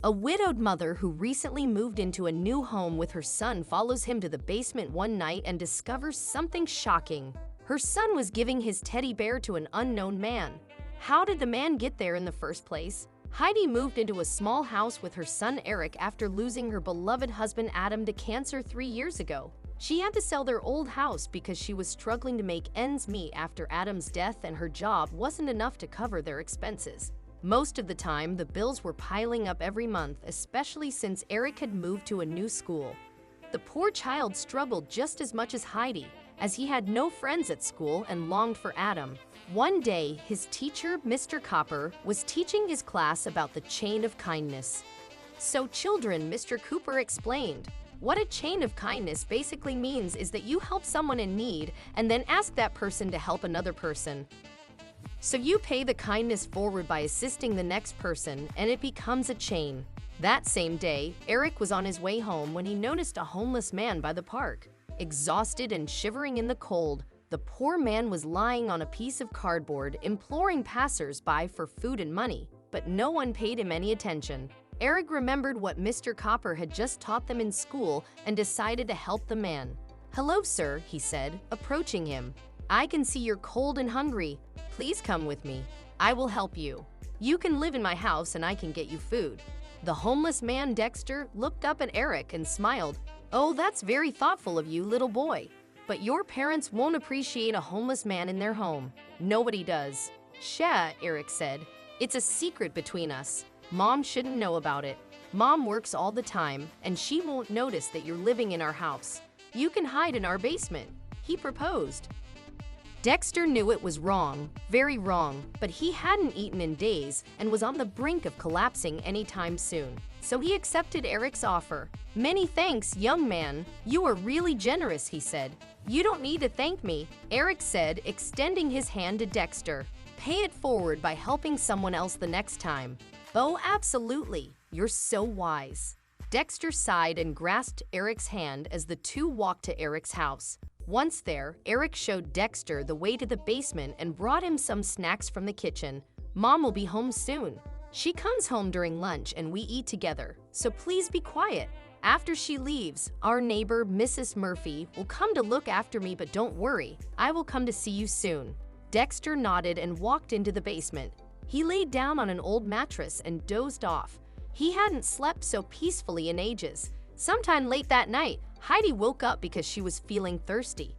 A widowed mother who recently moved into a new home with her son follows him to the basement one night and discovers something shocking. Her son was giving his teddy bear to an unknown man. How did the man get there in the first place? Heidi moved into a small house with her son Eric after losing her beloved husband Adam to cancer 3 years ago. She had to sell their old house because she was struggling to make ends meet after Adam's death, and her job wasn't enough to cover their expenses. Most of the time, the bills were piling up every month, especially since Eric had moved to a new school. The poor child struggled just as much as Heidi, as he had no friends at school and longed for Adam. One day, his teacher, Mr. Copper, was teaching his class about the chain of kindness. "So children," Mr. Cooper explained, "what a chain of kindness basically means is that you help someone in need and then ask that person to help another person. So you pay the kindness forward by assisting the next person, and it becomes a chain." That same day, Eric was on his way home when he noticed a homeless man by the park. Exhausted and shivering in the cold, the poor man was lying on a piece of cardboard, imploring passers-by for food and money, but no one paid him any attention. Eric remembered what Mr. Copper had just taught them in school and decided to help the man. "Hello, sir," he said, approaching him. "I can see you're cold and hungry. Please come with me. I will help you. You can live in my house and I can get you food." The homeless man, Dexter, looked up at Eric and smiled. "Oh, that's very thoughtful of you, little boy. But your parents won't appreciate a homeless man in their home. Nobody does." "Sha," Eric said. "It's a secret between us. Mom shouldn't know about it. Mom works all the time, and she won't notice that you're living in our house. You can hide in our basement," he proposed. Dexter knew it was wrong, very wrong, but he hadn't eaten in days and was on the brink of collapsing anytime soon. So he accepted Eric's offer. "Many thanks, young man. You are really generous," he said. "You don't need to thank me," Eric said, extending his hand to Dexter. "Pay it forward by helping someone else the next time." "Oh, absolutely. You're so wise." Dexter sighed and grasped Eric's hand as the two walked to Eric's house. Once there, Eric showed Dexter the way to the basement and brought him some snacks from the kitchen. "Mom will be home soon. She comes home during lunch and we eat together, so please be quiet. After she leaves, our neighbor, Mrs. Murphy, will come to look after me, but don't worry, I will come to see you soon." Dexter nodded and walked into the basement. He laid down on an old mattress and dozed off. He hadn't slept so peacefully in ages. Sometime late that night, Heidi woke up because she was feeling thirsty.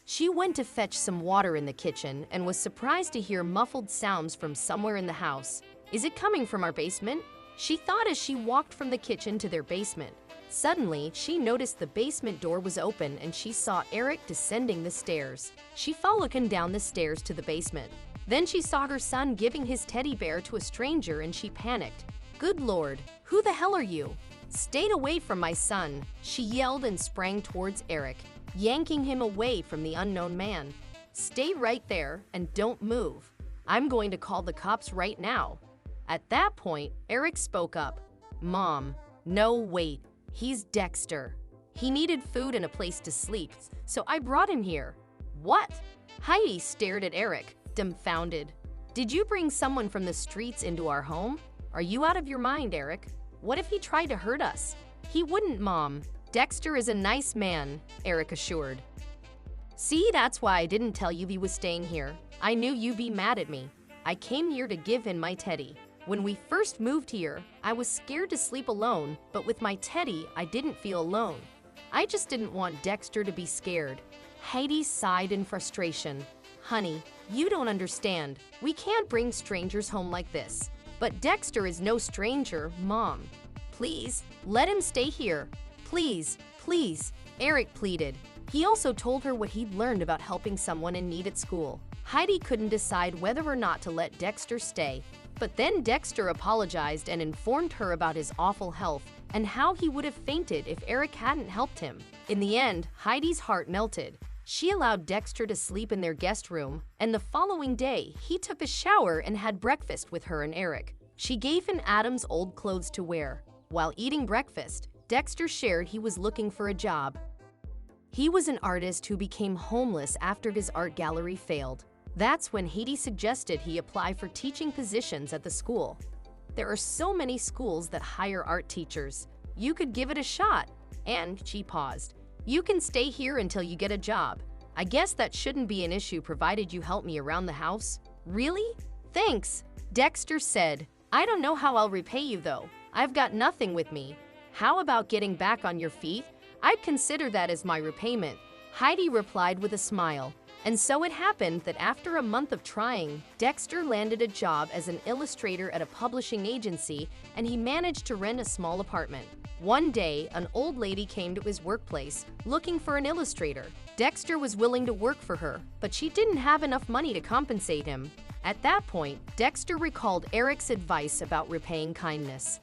She went to fetch some water in the kitchen and was surprised to hear muffled sounds from somewhere in the house. "Is it coming from our basement?" she thought as she walked from the kitchen to their basement. Suddenly, she noticed the basement door was open and she saw Eric descending the stairs. She followed him down the stairs to the basement. Then she saw her son giving his teddy bear to a stranger and she panicked. "Good Lord, who the hell are you? Stay away from my son," she yelled and sprang towards Eric, yanking him away from the unknown man. "Stay right there and don't move. I'm going to call the cops right now." At that point, Eric spoke up. "Mom, no, wait. He's Dexter. He needed food and a place to sleep, so I brought him here." "What?" Heidi stared at Eric, dumbfounded. "Did you bring someone from the streets into our home? Are you out of your mind, Eric? What if he tried to hurt us?" "He wouldn't, Mom. Dexter is a nice man," Eric assured. "See, that's why I didn't tell you he was staying here. I knew you'd be mad at me. I came here to give him my teddy. When we first moved here, I was scared to sleep alone, but with my teddy, I didn't feel alone. I just didn't want Dexter to be scared." Heidi sighed in frustration. "Honey, you don't understand. We can't bring strangers home like this. But Dexter is no stranger, Mom. Please, let him stay here. Please, please," Eric pleaded. He also told her what he'd learned about helping someone in need at school. Heidi couldn't decide whether or not to let Dexter stay. But then Dexter apologized and informed her about his awful health and how he would have fainted if Eric hadn't helped him. In the end, Heidi's heart melted. She allowed Dexter to sleep in their guest room, and the following day, he took a shower and had breakfast with her and Eric. She gave him Adam's old clothes to wear. While eating breakfast, Dexter shared he was looking for a job. He was an artist who became homeless after his art gallery failed. That's when Heidi suggested he apply for teaching positions at the school. there are so many schools that hire art teachers. You could give it a shot." And she paused. "You can stay here until you get a job. I guess that shouldn't be an issue provided you help me around the house." "Really? Thanks," Dexter said. "I don't know how I'll repay you though. I've got nothing with me. How about getting back on your feet? I'd consider that as my repayment," Heidi replied with a smile. And so it happened that after a month of trying, Dexter landed a job as an illustrator at a publishing agency, and he managed to rent a small apartment. One day, an old lady came to his workplace looking for an illustrator. Dexter was willing to work for her, but she didn't have enough money to compensate him. At that point, Dexter recalled Eric's advice about repaying kindness.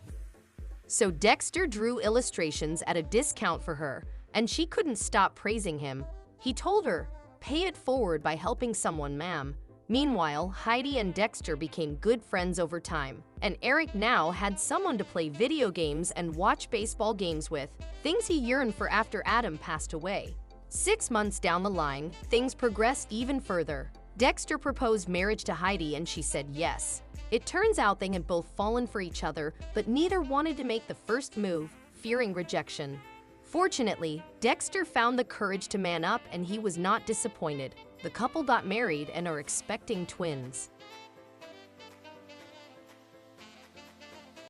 So Dexter drew illustrations at a discount for her, and she couldn't stop praising him. He told her, "Pay it forward by helping someone, ma'am." Meanwhile, Heidi and Dexter became good friends over time, and Eric now had someone to play video games and watch baseball games with, things he yearned for after Adam passed away. 6 months down the line, things progressed even further. Dexter proposed marriage to Heidi and she said yes. It turns out they had both fallen for each other, but neither wanted to make the first move, fearing rejection. Fortunately, Dexter found the courage to man up and he was not disappointed. The couple got married and are expecting twins.